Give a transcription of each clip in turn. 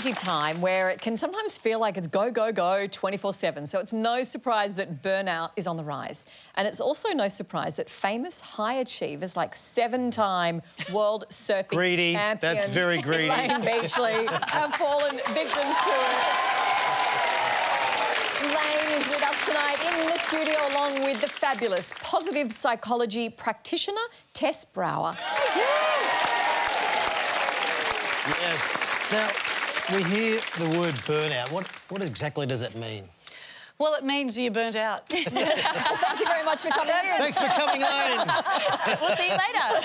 busy time where it can sometimes feel like it's go, go, go 24/7. So it's no surprise that burnout is on the rise. And it's also no surprise that famous high achievers like 7-time world surfing greedy. champion That's very greedy. Layne Beachley have fallen victim to it. Layne is with us tonight in the studio along with the fabulous positive psychology practitioner, Tess Brouwer. Yes. Now, we hear the word burnout. What exactly does it mean? Well, it means you're burnt out. Thank you very much for coming in. Thanks for coming in. We'll see you later.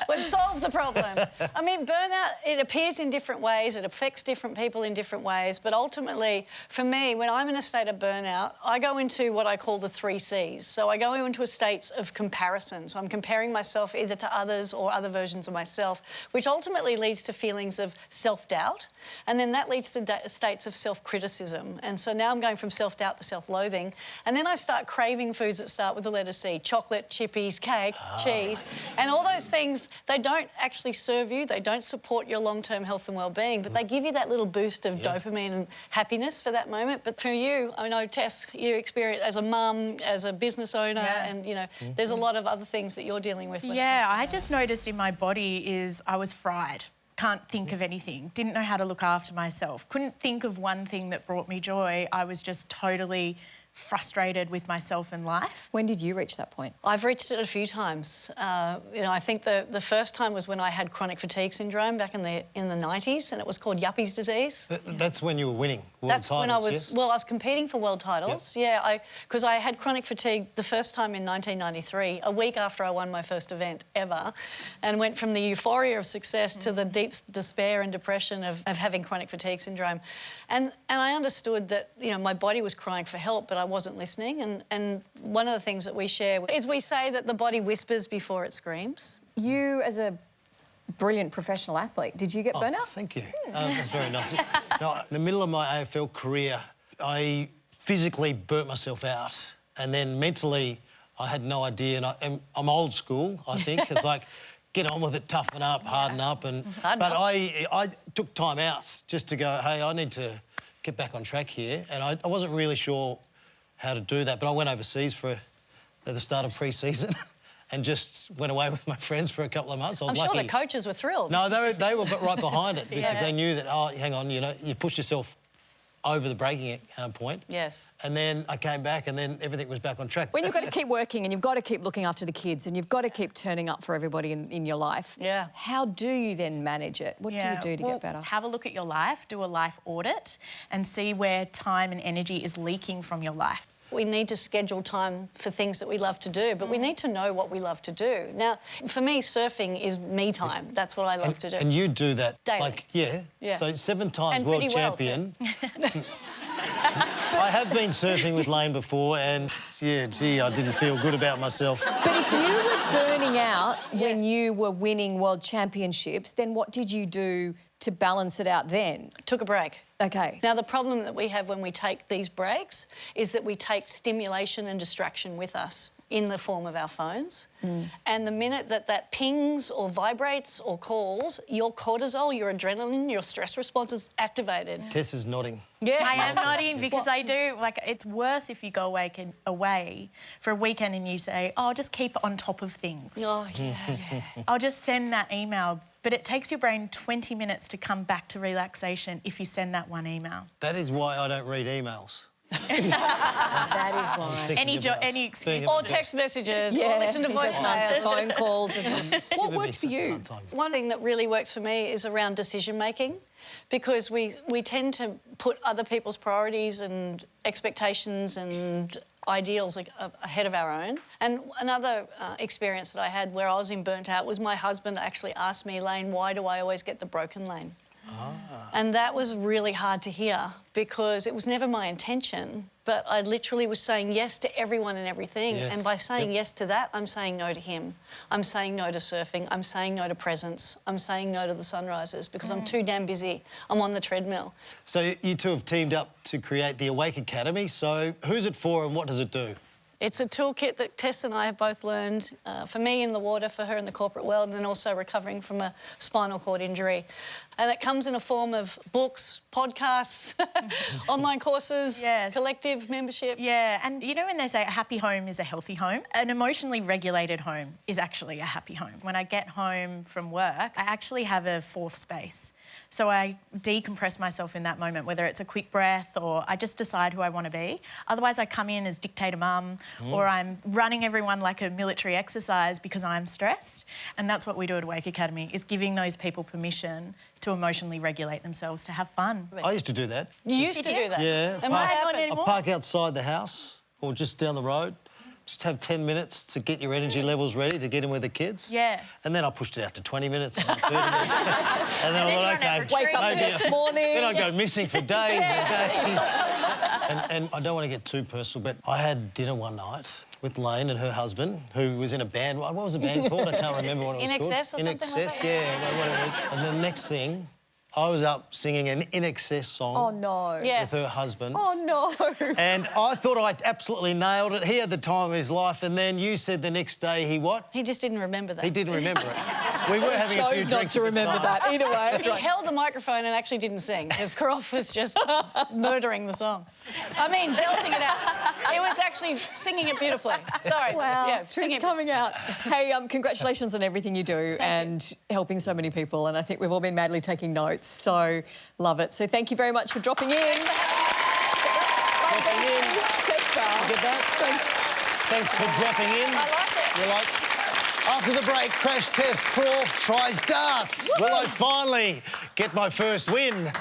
We've solved the problem. I mean, burnout, it appears in different ways. It affects different people in different ways. But ultimately, for me, when I'm in a state of burnout, I go into what I call the 3 Cs. So I go into a state of comparison. So I'm comparing myself either to others or other versions of myself, which ultimately leads to feelings of self-doubt. And then that leads to states of self-criticism. And so now I'm going from self-doubt to self-loathing, and then I start craving foods that start with the letter C: chocolate, chippies, cake, cheese, and all those things. They don't actually serve you, they don't support your long-term health and well-being, but they give you that little boost of dopamine and happiness for that moment. But for you, I know, Tess, you experience as a mum, as a business owner, and, you know, there's a lot of other things that you're dealing with. Yeah, I just noticed in my body is I was fried. Can't think of anything, didn't know how to look after myself, couldn't think of one thing that brought me joy. I was just totally frustrated with myself and life. When did you reach that point? I've reached it a few times. You know, I think the first time was when I had chronic fatigue syndrome back in the 90s, and it was called Yuppie's disease. That's when you were winning world That's titles, when I was, yes? well, I was competing for world titles, because I had chronic fatigue the first time in 1993, a week after I won my first event ever, and went from the euphoria of success to the deep despair and depression of having chronic fatigue syndrome. And I understood that, you know, my body was crying for help, but I wasn't listening. And one of the things that we share is we say that the body whispers before it screams. You, as a brilliant professional athlete, did you get burnout? Thank you. That's very nice. No, in the middle of my AFL career, I physically burnt myself out, and then mentally I had no idea. And I'm old school, I think. It's like, get on with it, toughen up, harden up. But I took time out just to go, hey, I need to get back on track here. And I wasn't really sure how to do that, but I went overseas for the start of pre-season and just went away with my friends for a couple of months. I was I'm lucky. sure the coaches were thrilled. No, they were right behind it because they knew that, oh, hang on, you know, you push yourself over the breaking point. Yes. And then I came back and then everything was back on track. When you've got to keep working and you've got to keep looking after the kids and you've got to keep turning up for everybody in your life, how do you then manage it? What do you do to get better? Have a look at your life, do a life audit and see where time and energy is leaking from your life. We need to schedule time for things that we love to do, but we need to know what we love to do. Now, for me, surfing is me time. That's what I love to do. And you do that daily. Like, so 7 times and world champion. I have been surfing with Layne before and, yeah, gee, I didn't feel good about myself. But if you were burning out when you were winning world championships, then what did you do to balance it out then? Took a break. OK. Now, the problem that we have when we take these breaks is that we take stimulation and distraction with us in the form of our phones. And the minute that pings or vibrates or calls, your cortisol, your adrenaline, your stress response is activated. Tess is nodding. Yeah, I am nodding because I do. Like, it's worse if you go away for a weekend and you say, oh, just keep on top of things. Oh, yeah. I'll just send that email. But it takes your brain 20 minutes to come back to relaxation if you send that one email. That is why I don't read emails. That is why. Any excuse. Or text messages, or listen to voicemails. Phone calls. What works for you? One thing that really works for me is around decision-making, because we tend to put other people's priorities and expectations and ideals ahead of our own. And another experience that I had where I was in burnt out was my husband actually asked me, Layne, why do I always get the broken lane? And that was really hard to hear because it was never my intention, but I literally was saying yes to everyone and everything. And by saying yes to that, I'm saying no to him. I'm saying no to surfing. I'm saying no to presents. I'm saying no to the sunrises because I'm too damn busy. I'm on the treadmill. So you two have teamed up to create the Awake Academy. So who's it for and what does it do? It's a toolkit that Tess and I have both learned, for me in the water, for her in the corporate world, and then also recovering from a spinal cord injury. And it comes in a form of books, podcasts, online courses, Yes. collective membership. Yeah, and you know when they say a happy home is a healthy home? An emotionally regulated home is actually a happy home. When I get home from work, I actually have a fourth space. So I decompress myself in that moment, whether it's a quick breath or I just decide who I want to be. Otherwise, I come in as dictator mum or I'm running everyone like a military exercise because I'm stressed. And that's what we do at Awake Academy, is giving those people permission to emotionally regulate themselves, to have fun. I used to do that. You used to do that? Yeah. And what happened? I park outside the house or just down the road. Just have 10 minutes to get your energy levels ready to get in with the kids. Yeah. And then I pushed it out to 20 minutes, and 30 minutes. And then I thought, okay, Wake up the next morning. Then I go missing for days and days. And I don't want to get too personal, but I had dinner one night with Layne and her husband, who was in a band. What was the band called? I can't remember what it was In called. Excess or In something like Excess, that? yeah, what it was. And the next thing, I was up singing an In Excess song Oh, no. Yeah. with her husband. Oh, no. And I thought I absolutely nailed it. He had the time of his life, and then you said the next day he what? He just didn't remember that. He didn't remember it. We were having a few Chose not drinks to at the remember time. that. Either way. He held the microphone and actually didn't sing because Crawford was just murdering the song. I mean, belting it out. He was actually singing it beautifully. Sorry. Wow, Yeah, truth's singing it. coming out. Hey, congratulations on everything you do and helping so many people. And I think we've all been madly taking notes. So love it. So thank you very much for dropping in. Dropping in. Get that? Thanks for dropping in. I like it. You like? After the break, crash test, Crawford tries darts. Will I finally get my first win?